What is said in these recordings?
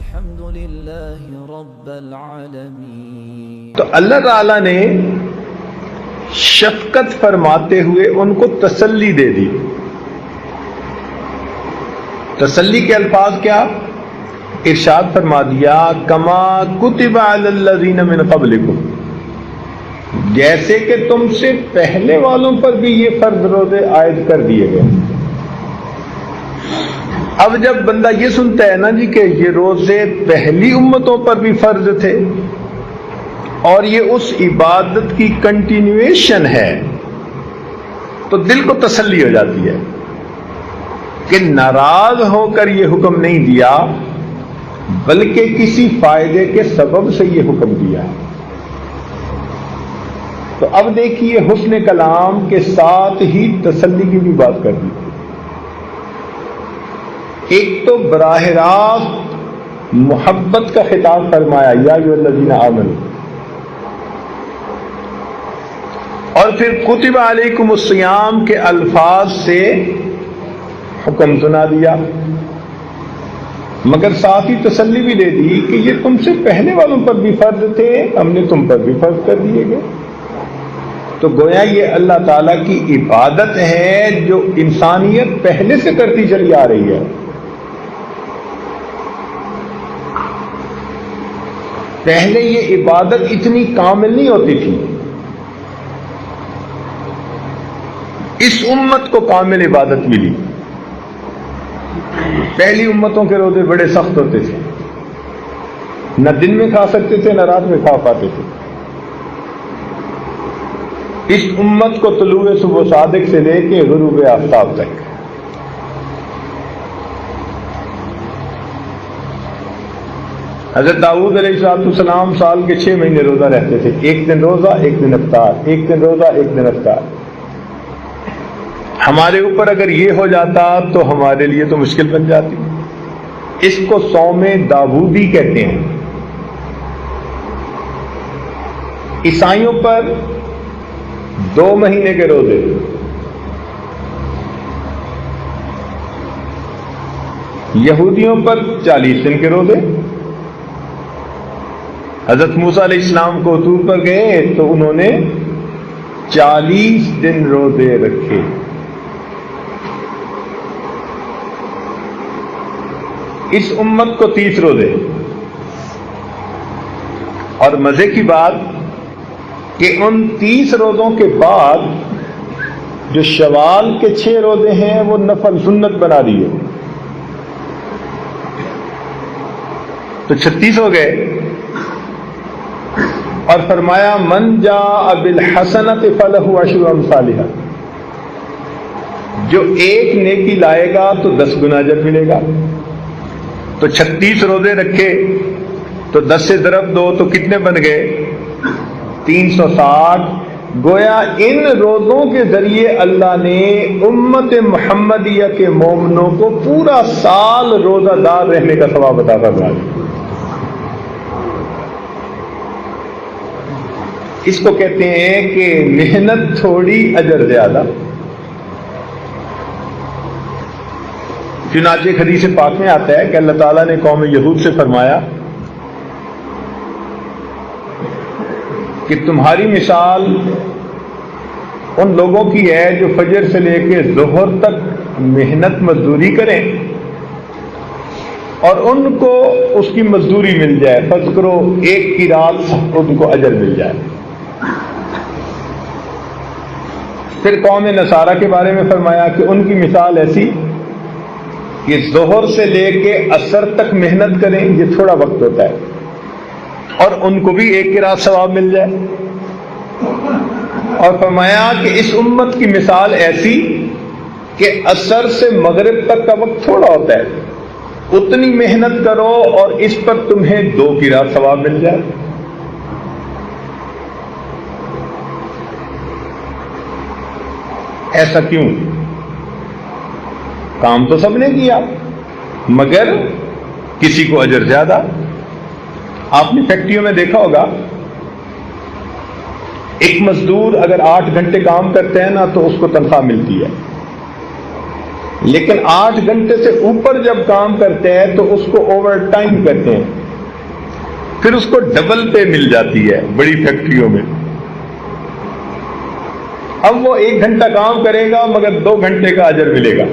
الحمدللہ رب العالمین۔ تو اللہ تعالیٰ نے شفقت فرماتے ہوئے ان کو تسلی دے دی۔ تسلی کے الفاظ کیا؟ ارشاد فرما دیا کما کتب علی الذین من قبلکم، جیسے کہ تم سے پہلے والوں پر بھی یہ فرض روزے عائد کر دیے گئے۔ اب جب بندہ یہ سنتا ہے نا جی کہ یہ روزے پہلی امتوں پر بھی فرض تھے اور یہ اس عبادت کی کنٹینیویشن ہے، تو دل کو تسلی ہو جاتی ہے کہ ناراض ہو کر یہ حکم نہیں دیا بلکہ کسی فائدے کے سبب سے یہ حکم دیا ہے۔ تو اب دیکھیے حسن کلام کے ساتھ ہی تسلی کی بھی بات کر دی۔ ایک تو براہ راست محبت کا خطاب فرمایا یا ایھا الذین آمنوا، اور پھر کتب علیکم الصیام کے الفاظ سے حکم سنا دیا، مگر ساتھ ہی تسلی بھی دے دی کہ یہ تم سے پہلے والوں پر بھی فرض تھے، ہم نے تم پر بھی فرض کر دیے گئے۔ تو گویا یہ اللہ تعالیٰ کی عبادت ہے جو انسانیت پہلے سے کرتی چلی آ رہی ہے۔ پہلے یہ عبادت اتنی کامل نہیں ہوتی تھی، اس امت کو کامل عبادت ملی۔ پہلی امتوں کے روزے بڑے سخت ہوتے تھے، نہ دن میں کھا سکتے تھے نہ رات میں کھا پاتے تھے۔ اس امت کو طلوع صبح صادق سے لے کے غروب آفتاب تک حضرت داؤد علیہ السلام سال کے 6 مہینے روزہ رہتے تھے، ایک دن روزہ ایک دن افطار، ایک دن روزہ ایک دن افطار۔ ہمارے اوپر اگر یہ ہو جاتا تو ہمارے لیے تو مشکل بن جاتی۔ اس کو صوم داؤدی کہتے ہیں۔ عیسائیوں پر 2 مہینے کے روزے، یہودیوں پر 40 دن کے روزے۔ حضرت موسیٰ علیہ السلام کو طور پر گئے تو انہوں نے 40 دن روزے رکھے۔ اس امت کو 30 روزے، اور مزے کی بات کہ ان 30 روزوں کے بعد جو شوال کے 6 روزے ہیں وہ نفل سنت بنا دیے، تو 36 ہو گئے۔ اور فرمایا من جاء بالحسنۃ فلہ عشر امثالھا، جو ایک نیکی لائے گا تو 10 گنا اجر ملے گا۔ تو 36 روزے رکھے تو 10 سے ضرب دو تو کتنے بن گئے؟ 360۔ گویا ان روزوں کے ذریعے اللہ نے امت محمدیہ کے مومنوں کو پورا سال روزہ دار رہنے کا ثواب عطا فرمایا۔ اس کو کہتے ہیں کہ محنت تھوڑی اجر زیادہ۔ چنانچہ ایک حدیث پاک میں آتا ہے کہ اللہ تعالیٰ نے قوم یہود سے فرمایا کہ تمہاری مثال ان لوگوں کی ہے جو فجر سے لے کے ظہر تک محنت مزدوری کریں اور ان کو اس کی مزدوری مل جائے، فرض کرو ایک کی رات ان کو اجر مل جائے۔ پھر قوم نصارہ کے بارے میں فرمایا کہ ان کی مثال ایسی کہ ظہر سے لے کے عصر تک محنت کریں، یہ تھوڑا وقت ہوتا ہے، اور ان کو بھی ایک کی رات ثواب مل جائے۔ اور فرمایا کہ اس امت کی مثال ایسی کہ عصر سے مغرب تک کا وقت تھوڑا ہوتا ہے، اتنی محنت کرو اور اس پر تمہیں 2 کی رات ثواب مل جائے۔ ایسا کیوں؟ کام تو سب نے کیا مگر کسی کو اجر زیادہ۔ آپ نے فیکٹریوں میں دیکھا ہوگا ایک مزدور اگر 8 گھنٹے کام کرتے ہیں نا تو اس کو تنخواہ ملتی ہے، لیکن 8 گھنٹے سے اوپر جب کام کرتے ہیں تو اس کو اوور ٹائم کہتے ہیں، پھر اس کو ڈبل پے مل جاتی ہے بڑی فیکٹریوں میں۔ اب وہ 1 گھنٹہ کام کرے گا مگر 2 گھنٹے کا اجر ملے گا۔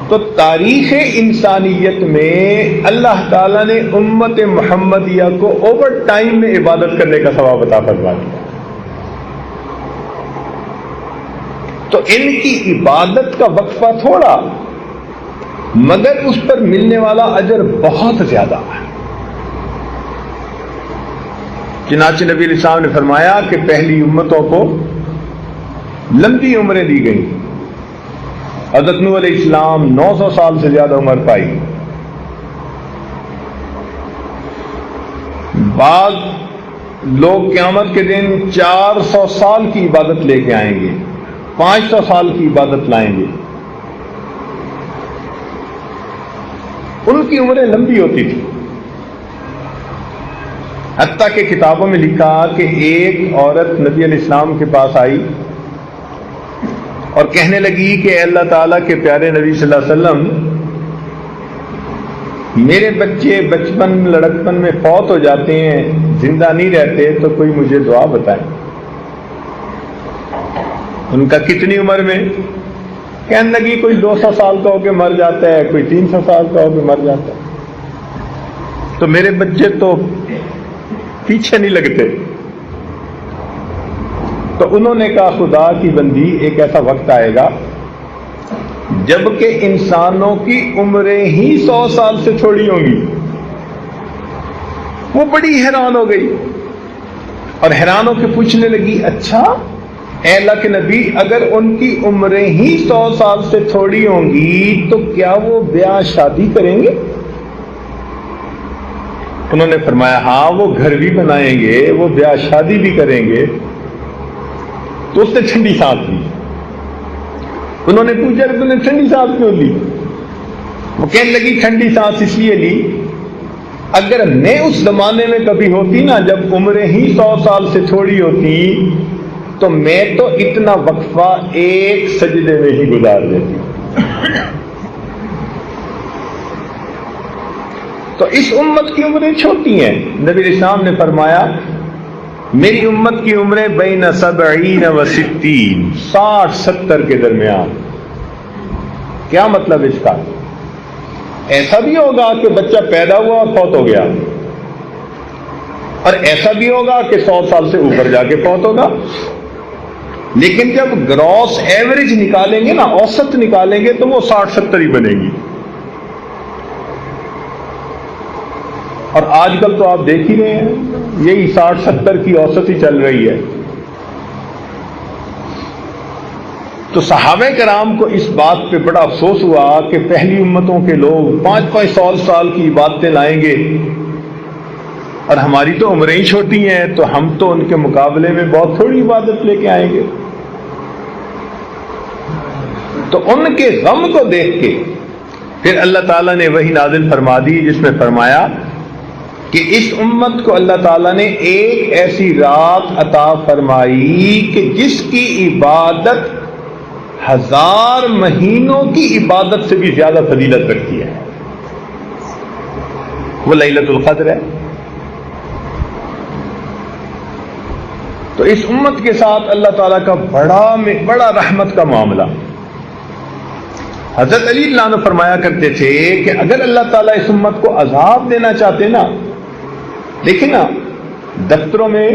تو تاریخ انسانیت میں اللہ تعالیٰ نے امت محمدیہ کو اوور ٹائم میں عبادت کرنے کا ثواب عطا فرما دیا۔ تو ان کی عبادت کا وقفہ تھوڑا مگر اس پر ملنے والا اجر بہت زیادہ ہے۔ چنانچہ نبی علیہ السلام نے فرمایا کہ پہلی امتوں کو لمبی عمریں دی گئیں۔ حضرت نوح علیہ السلام 900 سال سے زیادہ عمر پائی۔ بعض لوگ قیامت کے دن 400 سال کی عبادت لے کے آئیں گے، 500 سال کی عبادت لائیں گے۔ ان کی عمریں لمبی ہوتی تھی، حتیٰ کہ کتابوں میں لکھا کہ ایک عورت نبی علیہ السلام کے پاس آئی اور کہنے لگی کہ اے اللہ تعالیٰ کے پیارے نبی صلی اللہ علیہ وسلم، میرے بچے بچپن لڑکپن میں فوت ہو جاتے ہیں، زندہ نہیں رہتے، تو کوئی مجھے دعا بتائے۔ ان کا کتنی عمر میں؟ کہنے لگی کوئی 200 سال کا ہو کے مر جاتا ہے، کوئی 300 سال کا ہو کے مر جاتا ہے، تو میرے بچے تو پیچھے نہیں لگتے۔ تو انہوں نے کہا خدا کی بندی، ایک ایسا وقت آئے گا جبکہ انسانوں کی عمریں ہی 100 سال سے چھوڑی ہوں گی۔ وہ بڑی حیران ہو گئی اور حیران ہو کے پوچھنے لگی، اچھا اے اللہ کے نبی، اگر ان کی عمریں ہی 100 سال سے تھوڑی ہوں گی تو کیا وہ بیاہ شادی کریں گے؟ انہوں نے فرمایا ہاں، وہ گھر بھی بنائیں گے، وہ بیاہ شادی بھی کریں گے۔ تو اس نے ٹھنڈی سانس لی۔ انہوں نے پوچھا کہ تم نے ٹھنڈی سانس کیوں لی؟ وہ کہنے لگی ٹھنڈی سانس اس لیے لی، اگر میں اس زمانے میں کبھی ہوتی نا جب عمریں ہی 100 سال سے چھوڑی ہوتی تو میں تو اتنا وقفہ ایک سجدے میں ہی گزار دیتی۔ تو اس امت کی عمریں چھوٹی ہیں۔ نبی علیہ السلام نے فرمایا میری امت کی عمریں بین 70 و 60، 60-70 کے درمیان۔ کیا مطلب اس کا؟ ایسا بھی ہوگا کہ بچہ پیدا ہوا اور فوت ہو گیا، اور ایسا بھی ہوگا کہ 100 سال سے اوپر جا کے فوت ہوگا، لیکن جب گراس ایوریج نکالیں گے نا، اوسط نکالیں گے تو وہ 60-70 ہی بنے گی۔ اور آج کل تو آپ دیکھ ہی رہے ہیں یہی 60-70 کی اوسط ہی چل رہی ہے۔ تو صحابہ کرام کو اس بات پہ بڑا افسوس ہوا کہ پہلی امتوں کے لوگ 500 سال کی عبادتیں لائیں گے اور ہماری تو عمریں ہی چھوٹی ہیں، تو ہم تو ان کے مقابلے میں بہت تھوڑی عبادت لے کے آئیں گے۔ تو ان کے غم کو دیکھ کے پھر اللہ تعالیٰ نے وحی نازل فرما دی جس میں فرمایا کہ اس امت کو اللہ تعالیٰ نے ایک ایسی رات عطا فرمائی کہ جس کی عبادت 1000 مہینوں کی عبادت سے بھی زیادہ فضیلت رکھتی ہے، وہ لیلۃ القدر ہے۔ تو اس امت کے ساتھ اللہ تعالیٰ کا بڑا رحمت کا معاملہ۔ حضرت علی اللہ عنہ فرمایا کرتے تھے کہ اگر اللہ تعالیٰ اس امت کو عذاب دینا چاہتے نا، دیکھیں نا دفتروں میں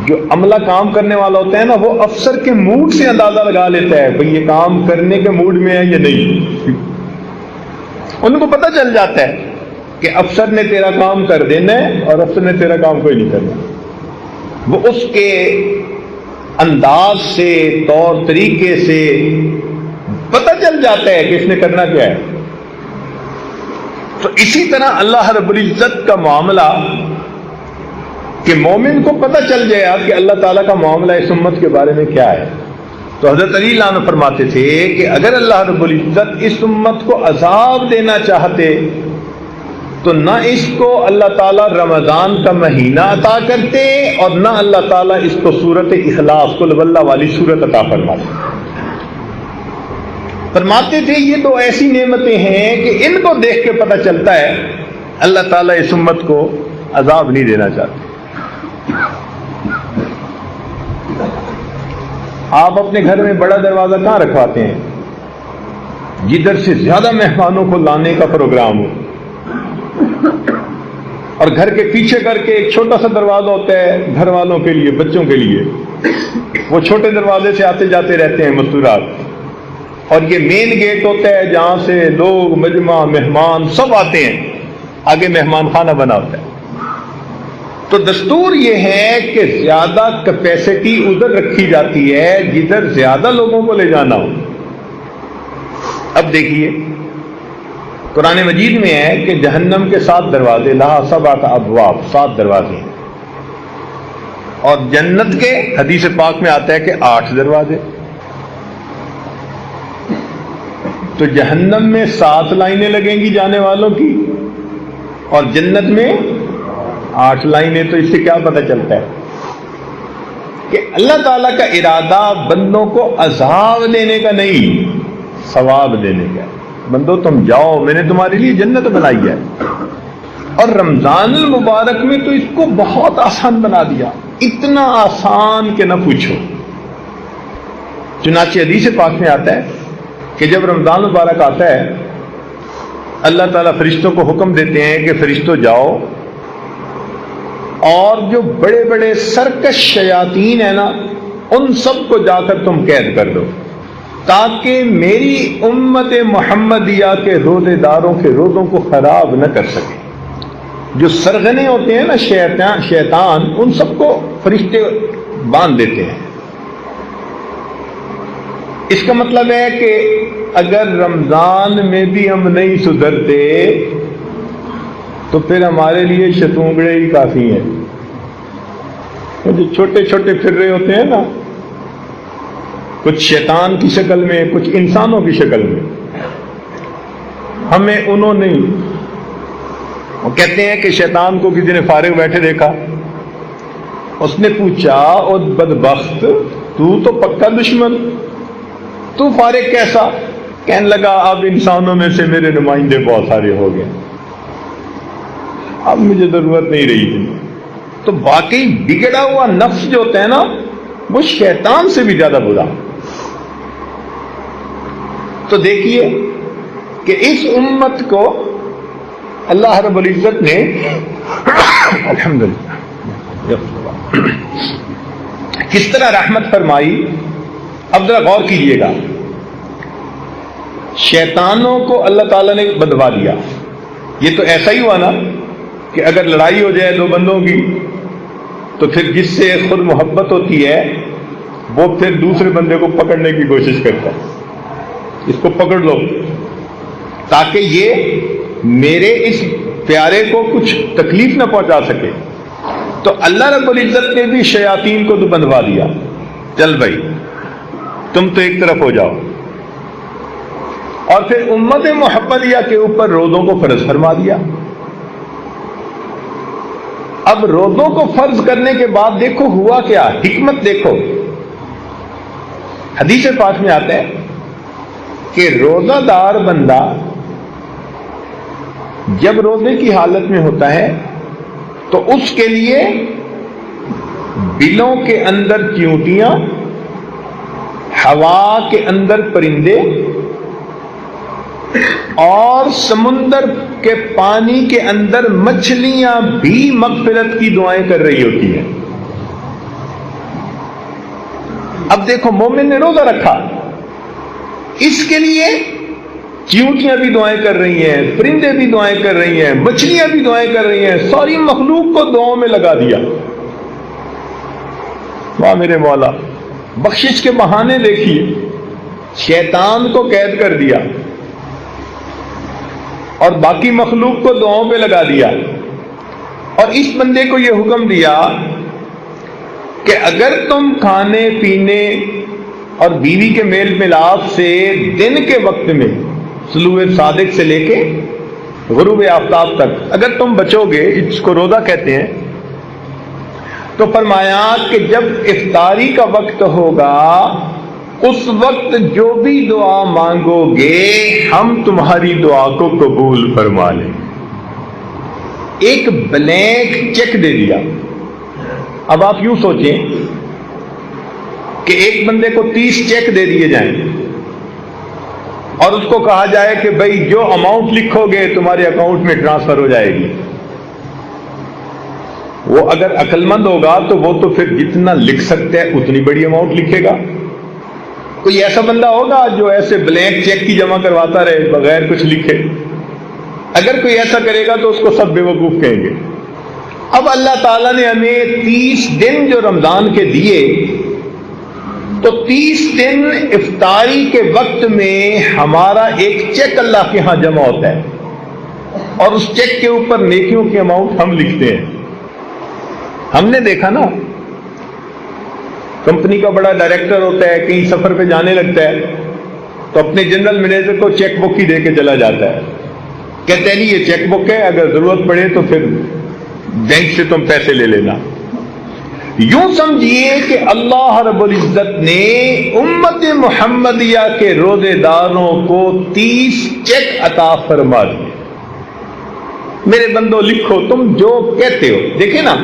جو عملہ کام کرنے والا ہوتا ہے نا، وہ افسر کے موڈ سے اندازہ لگا لیتا ہے بھئی یہ کام کرنے کے موڈ میں ہے یا نہیں۔ ان کو پتہ چل جاتا ہے کہ افسر نے تیرا کام کر دینا ہے اور افسر نے تیرا کام کوئی نہیں کرنا۔ وہ اس کے انداز سے، طور طریقے سے پتہ چل جاتا ہے کہ اس نے کرنا کیا ہے۔ تو اسی طرح اللہ رب العزت کا معاملہ کہ مومن کو پتہ چل جائے کہ اللہ تعالیٰ کا معاملہ اس امت کے بارے میں کیا ہے۔ تو حضرت علی اللہ عنہ فرماتے تھے کہ اگر اللہ رب العزت اس امت کو عذاب دینا چاہتے تو نہ اس کو اللہ تعالیٰ رمضان کا مہینہ عطا کرتے اور نہ اللہ تعالیٰ اس کو سورت اخلاص قل واللہ والی سورت عطا فرماتے۔ فرماتے تھے یہ تو ایسی نعمتیں ہیں کہ ان کو دیکھ کے پتہ چلتا ہے اللہ تعالیٰ اس امت کو عذاب نہیں دینا چاہتے۔ آپ اپنے گھر میں بڑا دروازہ کہاں رکھواتے ہیں؟ جدھر سے زیادہ مہمانوں کو لانے کا پروگرام ہو، اور گھر کے پیچھے کر کے ایک چھوٹا سا دروازہ ہوتا ہے گھر والوں کے لیے، بچوں کے لیے، وہ چھوٹے دروازے سے آتے جاتے رہتے ہیں مستورات، اور یہ مین گیٹ ہوتا ہے جہاں سے لوگ، مجمع، مہمان سب آتے ہیں، آگے مہمان خانہ بنا ہوتا ہے۔ تو دستور یہ ہے کہ زیادہ کیپیسٹی ادھر رکھی جاتی ہے جدھر زیادہ لوگوں کو لے جانا ہو۔ اب دیکھیے قرآن مجید میں ہے کہ جہنم کے 7 دروازے، لہا 7 ابواب، 7 دروازے ہیں، اور جنت کے حدیث پاک میں آتا ہے کہ 8 دروازے۔ تو جہنم میں 7 لائنیں لگیں گی جانے والوں کی، اور جنت میں 8 لائنیں۔ تو اس سے کیا پتہ چلتا ہے کہ اللہ تعالیٰ کا ارادہ بندوں کو عذاب دینے کا نہیں، ثواب دینے کا ہے۔ بندو تم جاؤ، میں نے تمہارے لیے جنت بنائی ہے۔ اور رمضان المبارک میں تو اس کو بہت آسان بنا دیا، اتنا آسان کہ نہ پوچھو۔ چنانچہ حدیث پاک میں آتا ہے کہ جب رمضان مبارک آتا ہے اللہ تعالیٰ فرشتوں کو حکم دیتے ہیں کہ فرشتوں جاؤ، اور جو بڑے بڑے سرکش شیاطین ہیں نا، ان سب کو جا کر تم قید کر دو، تاکہ میری امت محمدیہ کے روزے داروں کے روزوں کو خراب نہ کر سکے۔ جو سرغنے ہوتے ہیں نا شیطان، ان سب کو فرشتے باندھ دیتے ہیں۔ اس کا مطلب ہے کہ اگر رمضان میں بھی ہم نہیں سدھرتے تو پھر ہمارے لیے شتونگڑے ہی کافی ہیں۔ وہ جو چھوٹے چھوٹے پھر رہے ہوتے ہیں نا، کچھ شیطان کی شکل میں، کچھ انسانوں کی شکل میں، ہمیں انہوں نے، وہ کہتے ہیں کہ شیطان کو کسی نے فارغ بیٹھے دیکھا، اس نے پوچھا او بدبخت تو پکا دشمن، تو فارغ کیسا؟ کہنے لگا اب انسانوں میں سے میرے نمائندے بہت سارے ہو گئے، اب مجھے ضرورت نہیں رہی تھی۔ تو واقعی بگڑا ہوا نفس جو ہوتا ہے نا، وہ شیطان سے بھی زیادہ برا۔ تو دیکھیے کہ اس امت کو اللہ رب العزت نے الحمدللہ کس طرح رحمت فرمائی۔ اب ذرا غور کیجئے گا، شیطانوں کو اللہ تعالیٰ نے بدوا دیا۔ یہ تو ایسا ہی ہوا نا کہ اگر لڑائی ہو جائے 2 بندوں کی تو پھر جس سے خود محبت ہوتی ہے وہ پھر دوسرے بندے کو پکڑنے کی کوشش کرتا ہے، اس کو پکڑ لو تاکہ یہ میرے اس پیارے کو کچھ تکلیف نہ پہنچا سکے۔ تو اللہ رب العزت نے بھی شیاطین کو تو بندوا دیا، چل بھائی تم تو ایک طرف ہو جاؤ، اور پھر امت محمدیہ کے اوپر روزوں کو فرض فرما دیا۔ اب روزوں کو فرض کرنے کے بعد دیکھو ہوا کیا، حکمت دیکھو۔ حدیث پاک میں آتا ہے کہ روزہ دار بندہ جب روزے کی حالت میں ہوتا ہے تو اس کے لیے بلوں کے اندر چیونٹیاں، ہوا کے اندر پرندے، اور سمندر کے پانی کے اندر مچھلیاں بھی مغفرت کی دعائیں کر رہی ہوتی ہیں۔ اب دیکھو مومن نے روزہ رکھا، اس کے لیے چیونٹیاں بھی دعائیں کر رہی ہیں، پرندے بھی دعائیں کر رہی ہیں، مچھلیاں بھی دعائیں کر رہی ہیں، ساری مخلوق کو دعاؤں میں لگا دیا۔ واہ میرے مولا، بخشش کے بہانے دیکھیے، شیطان کو قید کر دیا اور باقی مخلوق کو دعاؤں پہ لگا دیا، اور اس بندے کو یہ حکم دیا کہ اگر تم کھانے پینے اور بیوی کے میل ملاپ سے دن کے وقت میں طلوع صادق سے لے کے غروب آفتاب تک اگر تم بچو گے، اس کو روزہ کہتے ہیں، تو فرمایا کہ جب افطاری کا وقت ہوگا اس وقت جو بھی دعا مانگو گے ہم تمہاری دعا کو قبول فرما لیں. ایک بلینک چیک دے دیا. اب آپ یوں سوچیں کہ ایک بندے کو 30 چیک دے دیے جائیں اور اس کو کہا جائے کہ بھائی جو اماؤنٹ لکھو گے تمہارے اکاؤنٹ میں ٹرانسفر ہو جائے گی. وہ اگر عقل مند ہوگا تو وہ تو پھر جتنا لکھ سکتا ہے اتنی بڑی اماؤنٹ لکھے گا. کوئی ایسا بندہ ہوگا جو ایسے بلینک چیک کی جمع کرواتا رہے بغیر کچھ لکھے؟ اگر کوئی ایسا کرے گا تو اس کو سب بے وقوف کہیں گے. اب اللہ تعالیٰ نے ہمیں 30 دن جو رمضان کے دیے تو 30 دن افطاری کے وقت میں ہمارا ایک چیک اللہ کے ہاں جمع ہوتا ہے اور اس چیک کے اوپر نیکیوں کی اماؤنٹ ہم لکھتے ہیں. ہم نے دیکھا نا کمپنی کا بڑا ڈائریکٹر ہوتا ہے کہیں سفر پہ جانے لگتا ہے تو اپنے جنرل مینیجر کو چیک بک ہی دے کے چلا جاتا ہے. کہتے ہیں نہیں یہ چیک بک ہے اگر ضرورت پڑے تو پھر بینک سے تم پیسے لے لینا. یوں سمجھیے کہ اللہ رب العزت نے امت محمدیہ کے روزے داروں کو 30 چیک عطا فرما دیے. میرے بندو لکھو تم جو کہتے ہو. دیکھیں نا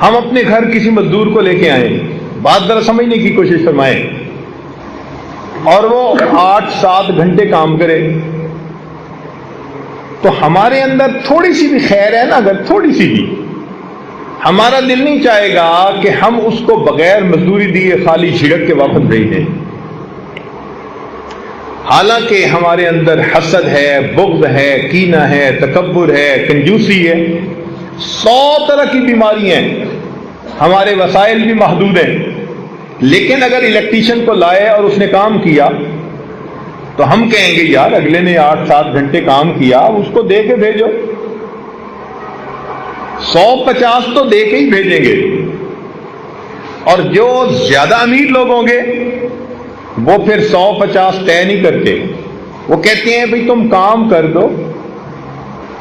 ہم اپنے گھر کسی مزدور کو لے کے آئیں, بات ذرا سمجھنے کی کوشش فرمائیں, اور وہ 8-7 گھنٹے کام کرے تو ہمارے اندر تھوڑی سی بھی خیر ہے نا, اگر تھوڑی سی بھی, ہمارا دل نہیں چاہے گا کہ ہم اس کو بغیر مزدوری دیے خالی جھڑک کے واپس بھیج دیں. حالانکہ ہمارے اندر حسد ہے, بغض ہے, کینہ ہے, تکبر ہے, کنجوسی ہے, 100 طرح کی بیماریاں ہیں. ہمارے وسائل بھی محدود ہیں. لیکن اگر الیکٹریشین کو لائے اور اس نے کام کیا تو ہم کہیں گے یار اگلے نے 8-7 گھنٹے کام کیا, اس کو دے کے بھیجو. 150 تو دے کے ہی بھیجیں گے. اور جو زیادہ امیر لوگ ہوں گے وہ پھر 150 طے نہیں کرتے. وہ کہتے ہیں بھئی تم کام کر دو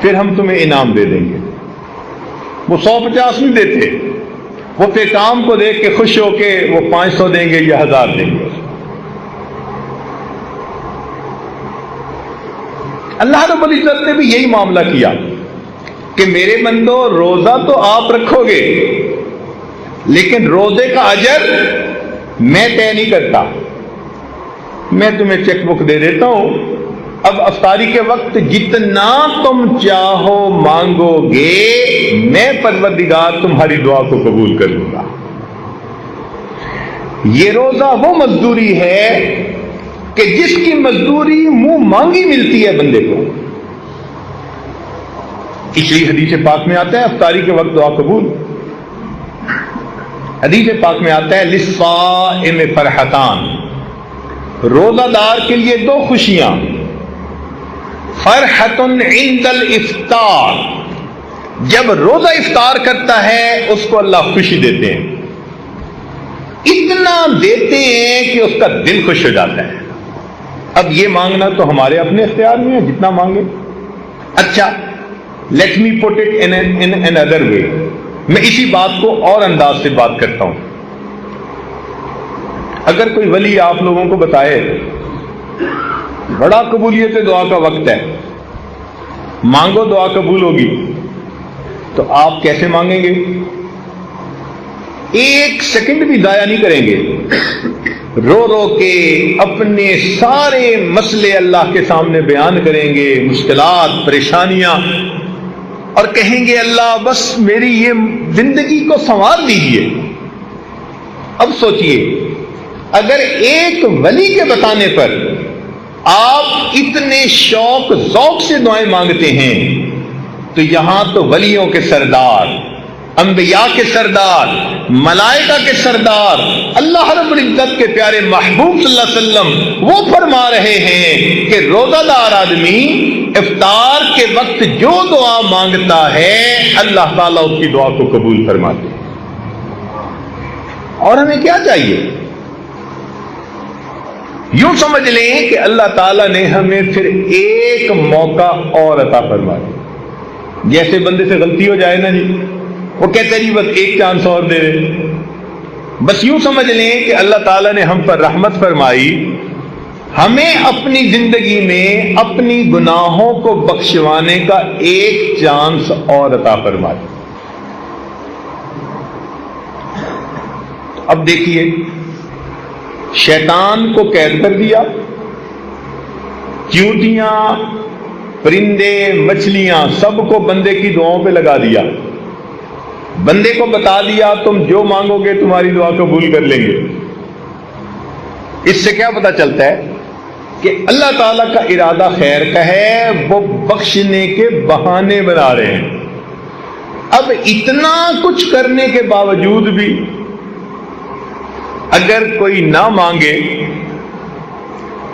پھر ہم تمہیں انعام دے دیں گے. وہ 150 نہیں دیتے, وہ پھر کام کو دیکھ کے خوش ہو کے وہ 500 دیں گے یا 1000 دیں گے. اللہ رب العزت نے بھی یہی معاملہ کیا کہ میرے بندو روزہ تو آپ رکھو گے لیکن روزے کا اجر میں طے نہیں کرتا, میں تمہیں چیک بک دے دیتا ہوں. اب افطاری کے وقت جتنا تم چاہو مانگو گے میں پروردگار تمہاری دعا کو قبول کر لوں گا. یہ روزہ وہ مزدوری ہے کہ جس کی مزدوری منہ مانگی ملتی ہے بندے کو. اس لیے حدیث پاک میں آتا ہے افطاری کے وقت دعا قبول. حدیث پاک میں آتا ہے للصائم فرحتان, روزہ دار کے لیے 2 خوشیاں. فرحت عند الافطار, جب روزہ افطار کرتا ہے اس کو اللہ خوشی دیتے ہیں, اتنا دیتے ہیں کہ اس کا دل خوش ہو جاتا ہے. اب یہ مانگنا تو ہمارے اپنے اختیار میں ہے جتنا مانگے. اچھا let me put it in an other way, میں اسی بات کو اور انداز سے بات کرتا ہوں. اگر کوئی ولی آپ لوگوں کو بتائے بڑا قبولیت دعا کا وقت ہے, مانگو دعا قبول ہوگی, تو آپ کیسے مانگیں گے؟ 1 سیکنڈ بھی ضائع نہیں کریں گے, رو رو کے اپنے سارے مسئلے اللہ کے سامنے بیان کریں گے, مشکلات, پریشانیاں, اور کہیں گے اللہ بس میری یہ زندگی کو سنوار دیجیے. اب سوچئے اگر ایک ولی کے بتانے پر آپ اتنے شوق ذوق سے دعائیں مانگتے ہیں تو یہاں تو ولیوں کے سردار, انبیاء کے سردار, ملائکہ کے سردار, اللہ رب العزت کے پیارے محبوب صلی اللہ علیہ وسلم وہ فرما رہے ہیں کہ روزہ دار آدمی افطار کے وقت جو دعا مانگتا ہے اللہ تعالیٰ اس کی دعا کو قبول فرماتے ہیں. اور ہمیں کیا چاہیے؟ یوں سمجھ لیں کہ اللہ تعالیٰ نے ہمیں پھر ایک موقع اور عطا فرما دیا. جیسے بندے سے غلطی ہو جائے نا جی, وہ کہتے جی بس ایک چانس اور دے دے. بس یوں سمجھ لیں کہ اللہ تعالیٰ نے ہم پر رحمت فرمائی، ہمیں اپنی زندگی میں اپنی گناہوں کو بخشوانے کا ایک چانس اور عطا فرمائی۔ اب دیکھیے، شیطان کو قید کر دیا، چیونٹیاں، پرندے، مچھلیاں سب کو بندے کی دعاؤں پہ لگا دیا، بندے کو بتا دیا تم جو مانگو گے تمہاری دعا قبول کر لیں گے۔ اس سے کیا پتہ چلتا ہے کہ اللہ تعالیٰ کا ارادہ خیر کا ہے، وہ بخشنے کے بہانے بنا رہے ہیں۔ اب اتنا کچھ کرنے کے باوجود بھی اگر کوئی نہ مانگے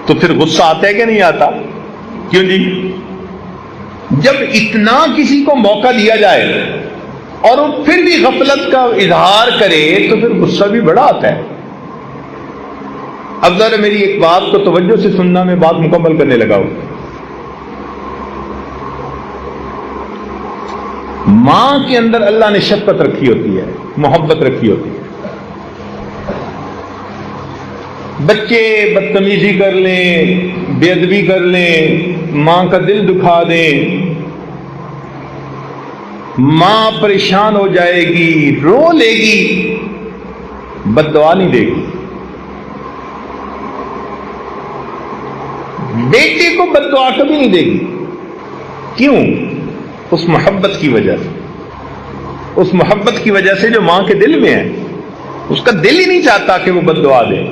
تو پھر غصہ آتا ہے کہ نہیں آتا؟ کیوں جی؟ جب اتنا کسی کو موقع دیا جائے اور وہ پھر بھی غفلت کا اظہار کرے تو پھر غصہ بھی بڑا آتا ہے۔ اب ذرا میری ایک بات کو توجہ سے سننا، میں بات مکمل کرنے لگا ہوں۔ ماں کے اندر اللہ نے شفقت رکھی ہوتی ہے، محبت رکھی ہوتی ہے۔ بچے بدتمیزی کر لیں، بے ادبی کر لیں، ماں کا دل دکھا دیں، ماں پریشان ہو جائے گی، رو لے گی، بد دعا نہیں دے گی۔ بیٹے کو بد دعا کبھی نہیں دے گی۔ کیوں؟ اس محبت کی وجہ سے، اس محبت کی وجہ سے جو ماں کے دل میں ہے۔ اس کا دل ہی نہیں چاہتا کہ وہ بد دعا دے،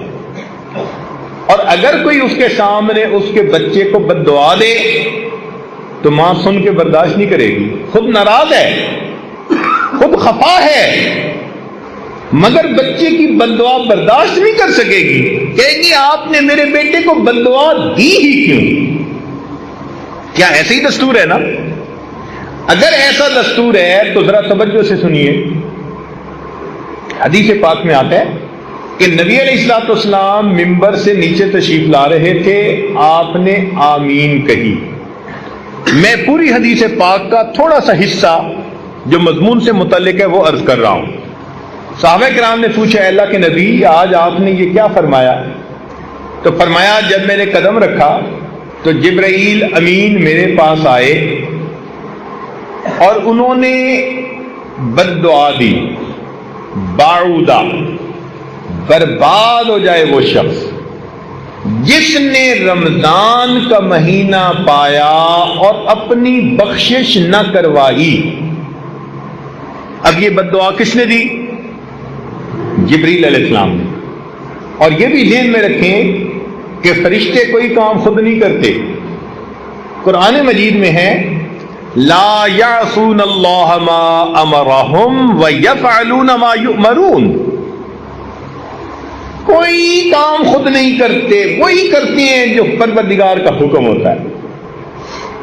اور اگر کوئی اس کے سامنے اس کے بچے کو بد دعا دے تو ماں سن کے برداشت نہیں کرے گی، خود ناراض ہے، خود خفا ہے، مگر بچے کی بد دعا برداشت نہیں کر سکے گی، کہے گی آپ نے میرے بیٹے کو بد دعا دی ہی کیوں؟ کیا ایسے ہی دستور ہے نا؟ اگر ایسا دستور ہے تو ذرا توجہ سے سنیے۔ حدیث پاک میں آتا ہے کہ نبی علیہ الصلوۃ والسلام ممبر سے نیچے تشریف لا رہے تھے، آپ نے آمین کہی۔ میں پوری حدیث پاک کا تھوڑا سا حصہ جو مضمون سے متعلق ہے وہ عرض کر رہا ہوں۔ صحابہ کرام نے پوچھا، اے اللہ کے نبی آج آپ نے یہ کیا فرمایا؟ تو فرمایا جب میں نے قدم رکھا تو جبرائیل امین میرے پاس آئے اور انہوں نے بد دعا دی، باعودہ، برباد ہو جائے وہ شخص جس نے رمضان کا مہینہ پایا اور اپنی بخشش نہ کروائی۔ اب یہ بد دعا کس نے دی؟ جبریل علیہ السلام نے۔ اور یہ بھی ذہن میں رکھیں کہ فرشتے کوئی کام خود نہیں کرتے۔ قرآن مجید میں ہے لا یعصون اللہ ما امرہم ویفعلون ما یؤمرون، کوئی کام خود نہیں کرتے، وہی کرتے ہیں جو پروردگار کا حکم ہوتا ہے۔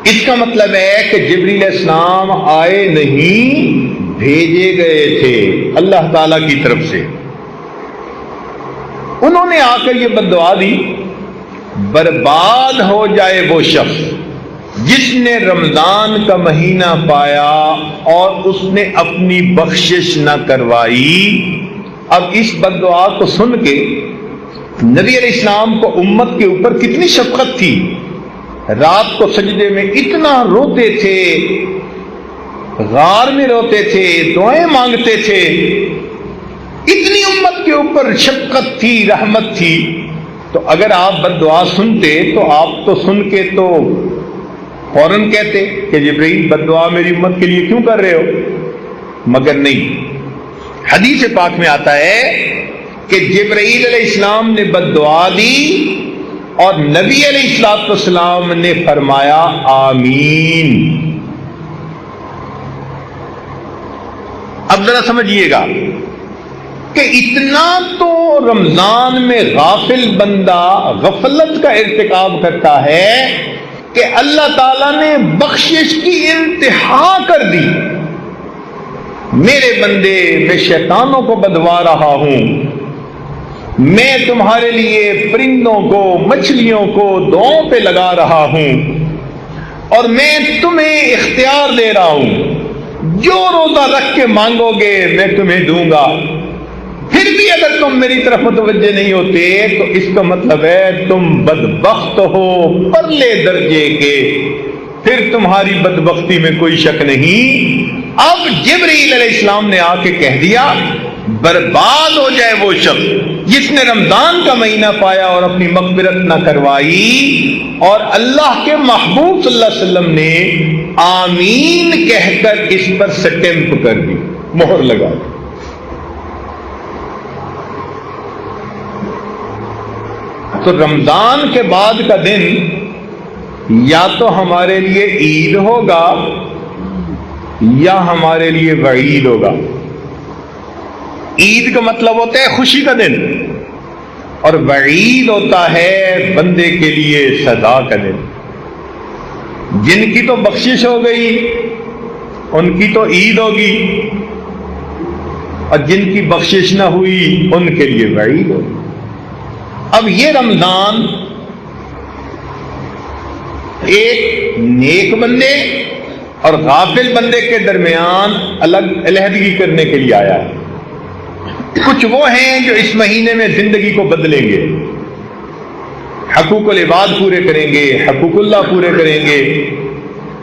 اس کا مطلب ہے کہ جبریل علیہ السلام آئے نہیں، بھیجے گئے تھے اللہ تعالی کی طرف سے۔ انہوں نے آ کر یہ بد دعا دی، برباد ہو جائے وہ شخص جس نے رمضان کا مہینہ پایا اور اس نے اپنی بخشش نہ کروائی۔ اب اس بد دعا کو سن کے نبی علیہ السلام کو امت کے اوپر کتنی شفقت تھی، رات کو سجدے میں اتنا روتے تھے، غار میں روتے تھے، دعائیں مانگتے تھے، اتنی امت کے اوپر شفقت تھی، رحمت تھی۔ تو اگر آپ بد دعا سنتے تو آپ تو سن کے تو فوراً کہتے کہ جبرائیل بد دعا میری امت کے لیے کیوں کر رہے ہو، مگر نہیں۔ حدیث پاک میں آتا ہے کہ جبرائیل علیہ السلام نے بد دعا دی اور نبی علیہ السلام نے فرمایا آمین۔ اب ذرا سمجھیے گا کہ اتنا تو رمضان میں غافل بندہ غفلت کا ارتکاب کرتا ہے کہ اللہ تعالیٰ نے بخشش کی انتہا کر دی۔ میرے بندے، میں شیطانوں کو بدوا رہا ہوں، میں تمہارے لیے پرندوں کو، مچھلیوں کو دعاؤں پہ لگا رہا ہوں، اور میں تمہیں اختیار دے رہا ہوں، جو روزہ رکھ کے مانگو گے میں تمہیں دوں گا۔ پھر بھی اگر تم میری طرف متوجہ نہیں ہوتے تو اس کا مطلب ہے تم بدبخت ہو پرلے درجے کے، پھر تمہاری بدبختی میں کوئی شک نہیں۔ اب جبرائیل علیہ السلام نے آ کے کہہ دیا برباد ہو جائے وہ شخص جس نے رمضان کا مہینہ پایا اور اپنی مغفرت نہ کروائی، اور اللہ کے محبوب صلی اللہ علیہ وسلم نے آمین کہہ کر اس پر سٹیمپ کر دی، مہر لگا دی۔ تو رمضان کے بعد کا دن یا تو ہمارے لیے عید ہوگا یا ہمارے لیے وعید ہوگا۔ عید کا مطلب ہوتا ہے خوشی کا دن، اور وعید ہوتا ہے بندے کے لیے سزا کا دن۔ جن کی تو بخشش ہو گئی ان کی تو عید ہوگی، اور جن کی بخشش نہ ہوئی ان کے لیے وعید ہوگی۔ اب یہ رمضان ایک نیک بندے اور غافل بندے کے درمیان الگ علیحدگی کرنے کے لیے آیا ہے۔ کچھ وہ ہیں جو اس مہینے میں زندگی کو بدلیں گے، حقوق العباد پورے کریں گے، حقوق اللہ پورے کریں گے،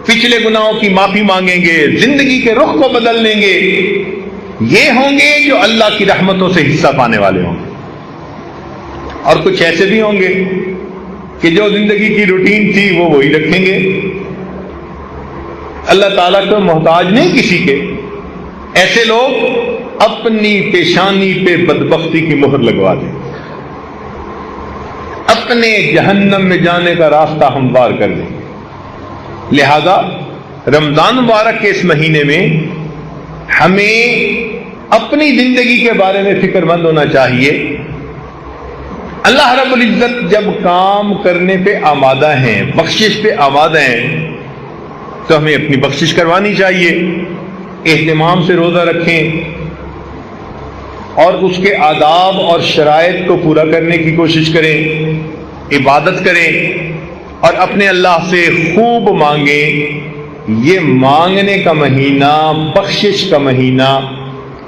پچھلے گناہوں کی معافی مانگیں گے، زندگی کے رخ کو بدل لیں گے۔ یہ ہوں گے جو اللہ کی رحمتوں سے حصہ پانے والے ہوں گے۔ اور کچھ ایسے بھی ہوں گے کہ جو زندگی کی روٹین تھی وہ وہی رکھیں گے، اللہ تعالیٰ کو محتاج نہیں کسی کے۔ ایسے لوگ اپنی پیشانی پہ بدبختی کی مہر لگوا دیں، اپنے جہنم میں جانے کا راستہ ہموار کر دیں۔ لہذا رمضان مبارک کے اس مہینے میں ہمیں اپنی زندگی کے بارے میں فکر مند ہونا چاہیے۔ اللہ رب العزت جب کام کرنے پہ آمادہ ہیں، بخشش پہ آمادہ ہیں، تو ہمیں اپنی بخشش کروانی چاہیے، اہتمام سے روزہ رکھیں اور اس کے آداب اور شرائط کو پورا کرنے کی کوشش کریں، عبادت کریں اور اپنے اللہ سے خوب مانگیں۔ یہ مانگنے کا مہینہ، بخشش کا مہینہ،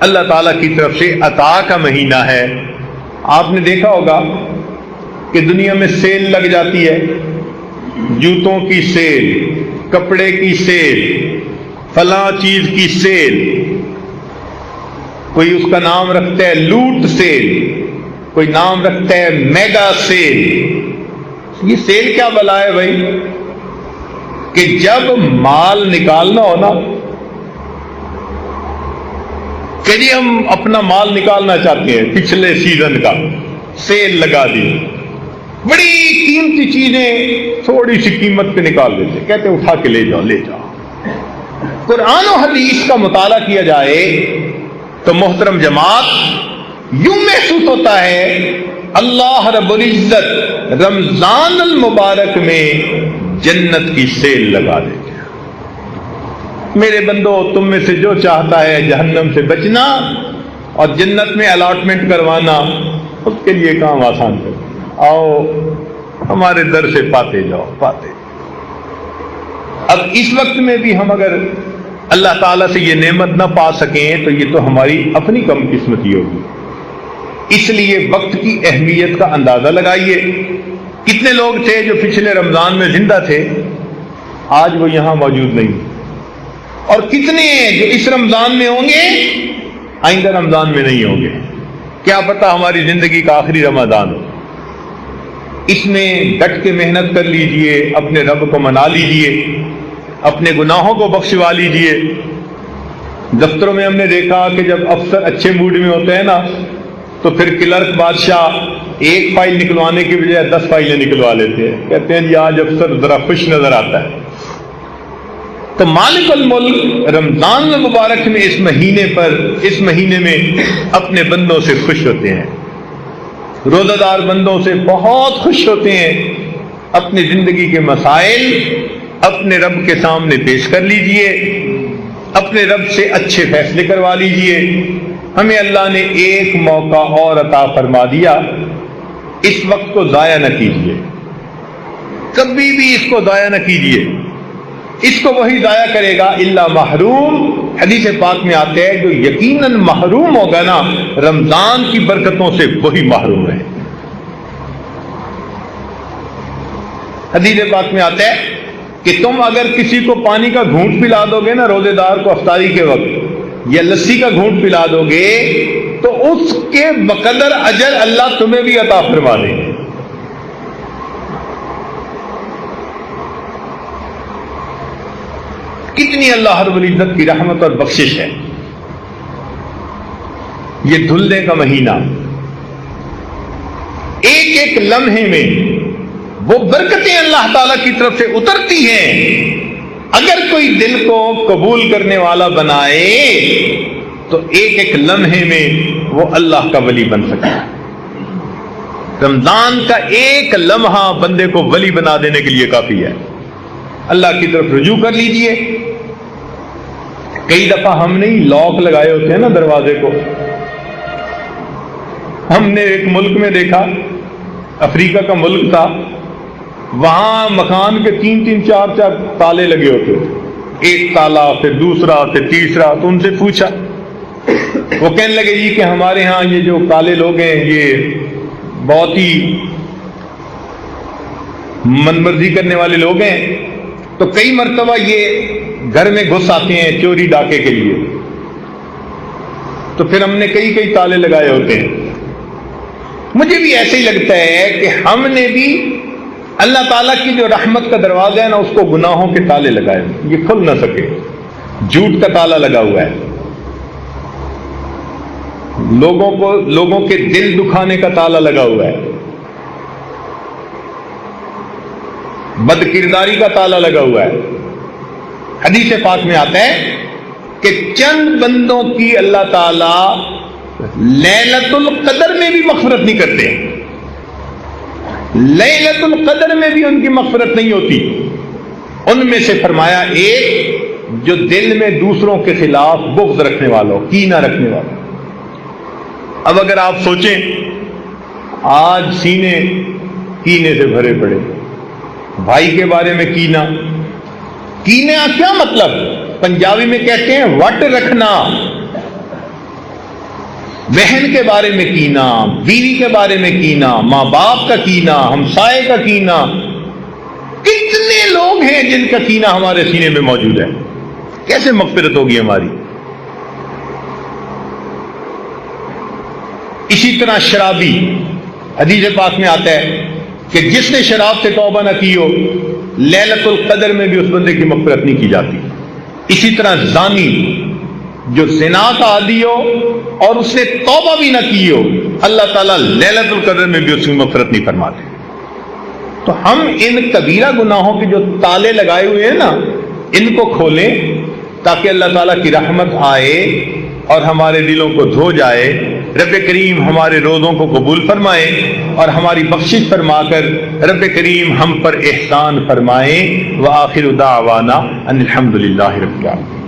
اللہ تعالیٰ کی طرف سے عطا کا مہینہ ہے۔ آپ نے دیکھا ہوگا کہ دنیا میں سیل لگ جاتی ہے، جوتوں کی سیل، کپڑے کی سیل، فلاں چیز کی سیل، کوئی اس کا نام رکھتا ہے لوٹ سیل، کوئی نام رکھتا ہے میگا سیل۔ یہ سیل کیا بلا ہے بھائی؟ کہ جب مال نکالنا ہو نا، کہ جی ہم اپنا مال نکالنا چاہتے ہیں پچھلے سیزن کا، سیل لگا دی، بڑی قیمتی چیزیں تھوڑی سی قیمت پہ نکال دیتے، کہتے اٹھا کے لے جاؤ لے جاؤ۔ قرآن و حدیث کا مطالعہ کیا جائے تو محترم جماعت یوں محسوس ہوتا ہے اللہ رب العزت رمضان المبارک میں جنت کی سیل لگا دیتے۔ میرے بندو، تم میں سے جو چاہتا ہے جہنم سے بچنا اور جنت میں الاٹمنٹ کروانا، اس کے لیے کام آسان کر، آؤ ہمارے در سے پاتے جاؤ پاتے۔ اب اس وقت میں بھی ہم اگر اللہ تعالیٰ سے یہ نعمت نہ پا سکیں تو یہ تو ہماری اپنی کم قسمتی ہوگی۔ اس لیے وقت کی اہمیت کا اندازہ لگائیے۔ کتنے لوگ تھے جو پچھلے رمضان میں زندہ تھے، آج وہ یہاں موجود نہیں، اور کتنے جو اس رمضان میں ہوں گے آئندہ رمضان میں نہیں ہوں گے۔ کیا پتہ ہماری زندگی کا آخری رمضان ہو۔ اس میں ڈٹ کے محنت کر لیجئے، اپنے رب کو منا لیجئے، اپنے گناہوں کو بخشوا لیجئے۔ دفتروں میں ہم نے دیکھا کہ جب افسر اچھے موڈ میں ہوتے ہیں نا تو پھر کلرک بادشاہ ایک فائل نکلوانے کی بجائے 10 فائلیں نکلوا لیتے ہیں، کہتے ہیں جی آج افسر ذرا خوش نظر آتا ہے۔ تو مالک الملک رمضان المبارک میں اس مہینے میں اپنے بندوں سے خوش ہوتے ہیں، روزہ دار بندوں سے بہت خوش ہوتے ہیں۔ اپنی زندگی کے مسائل اپنے رب کے سامنے پیش کر لیجئے، اپنے رب سے اچھے فیصلے کروا لیجئے۔ ہمیں اللہ نے ایک موقع اور عطا فرما دیا، اس وقت کو ضائع نہ کیجیے، کبھی بھی اس کو ضائع نہ کیجیے۔ اس کو وہی ضائع کرے گا الا محروم حدیث پاک میں آتا ہے جو یقیناً محروم ہوگا نا رمضان کی برکتوں سے وہی محروم ہے. حدیث پاک میں آتا ہے کہ تم اگر کسی کو پانی کا گھونٹ پلا دو گے نا روزے دار کو افطاری کے وقت یا لسی کا گھونٹ پلا دو گے تو اس کے بقدر اجر اللہ تمہیں بھی عطا فرما دیں گے. کتنی اللہ رب العزت کی رحمت اور بخشش ہے. یہ دھلنے کا مہینہ ایک ایک لمحے میں وہ برکتیں اللہ تعالی کی طرف سے اترتی ہیں. اگر کوئی دل کو قبول کرنے والا بنائے تو ایک ایک لمحے میں وہ اللہ کا ولی بن سکتا ہے. رمضان کا ایک لمحہ بندے کو ولی بنا دینے کے لیے کافی ہے. اللہ کی طرف رجوع کر لیجئے. کئی دفعہ ہم نے لاک لگائے ہوتے ہیں نا دروازے کو. ہم نے ایک ملک میں دیکھا, افریقہ کا ملک تھا, وہاں مکان کے 3 4 تالے لگے ہوتے تھے. ایک تالا پھر دوسرا پھر تیسرا. تو ان سے پوچھا, وہ کہنے لگے جی کہ ہمارے ہاں یہ جو کالے لوگ ہیں یہ بہت ہی من مرضی کرنے والے لوگ ہیں, تو کئی مرتبہ یہ گھر میں گھس آتے ہیں چوری ڈاکے کے لیے. تو پھر ہم نے کئی تالے لگائے ہوتے ہیں. مجھے بھی ایسے ہی لگتا ہے کہ ہم نے بھی اللہ تعالیٰ کی جو رحمت کا دروازہ ہے نا اس کو گناہوں کے تالے لگائے, یہ کھل نہ سکے. جھوٹ کا تالا لگا ہوا ہے, لوگوں کے دل دکھانے کا تالا لگا ہوا ہے, بد کرداری کا تالا لگا ہوا ہے. حدیث پاک میں آتا ہے کہ چند بندوں کی اللہ تعالی لیلۃ القدر میں بھی مغفرت نہیں کرتے. لیلۃ القدر میں بھی ان کی مغفرت نہیں ہوتی. ان میں سے فرمایا ایک جو دل میں دوسروں کے خلاف بغض رکھنے والا ہو, کینہ رکھنے والا. اب اگر آپ سوچیں آج سینے کینے سے بھرے پڑے, بھائی کے بارے میں کینہ. کینہ کیا مطلب؟ پنجابی میں کہتے ہیں وٹ رکھنا. بہن کے بارے میں کینہ, بیوی کے بارے میں کینہ, ماں باپ کا کینہ, ہمسائے کا کینہ. کتنے لوگ ہیں جن کا کینہ ہمارے سینے میں موجود ہے. کیسے مغفرت ہوگی ہماری؟ اسی طرح شرابی, حدیث پاک میں آتا ہے کہ جس نے شراب سے توبہ نہ کی ہو لیلۃ القدر میں بھی اس بندے کی مغفرت نہیں کی جاتی. اسی طرح زانی جو زنا کا عادی ہو اور اس نے توبہ بھی نہ کی ہو, اللہ تعالیٰ لیلۃ القدر میں بھی اس کی مغفرت نہیں فرماتے. تو ہم ان کبیرہ گناہوں کے جو تالے لگائے ہوئے ہیں نا ان کو کھولیں تاکہ اللہ تعالیٰ کی رحمت آئے اور ہمارے دلوں کو دھو جائے. رب کریم ہمارے روزوں کو قبول فرمائے اور ہماری بخشش فرما کر رب کریم ہم پر احسان فرمائے. وآخر دعوانا ان الحمد للہ رب العالمین.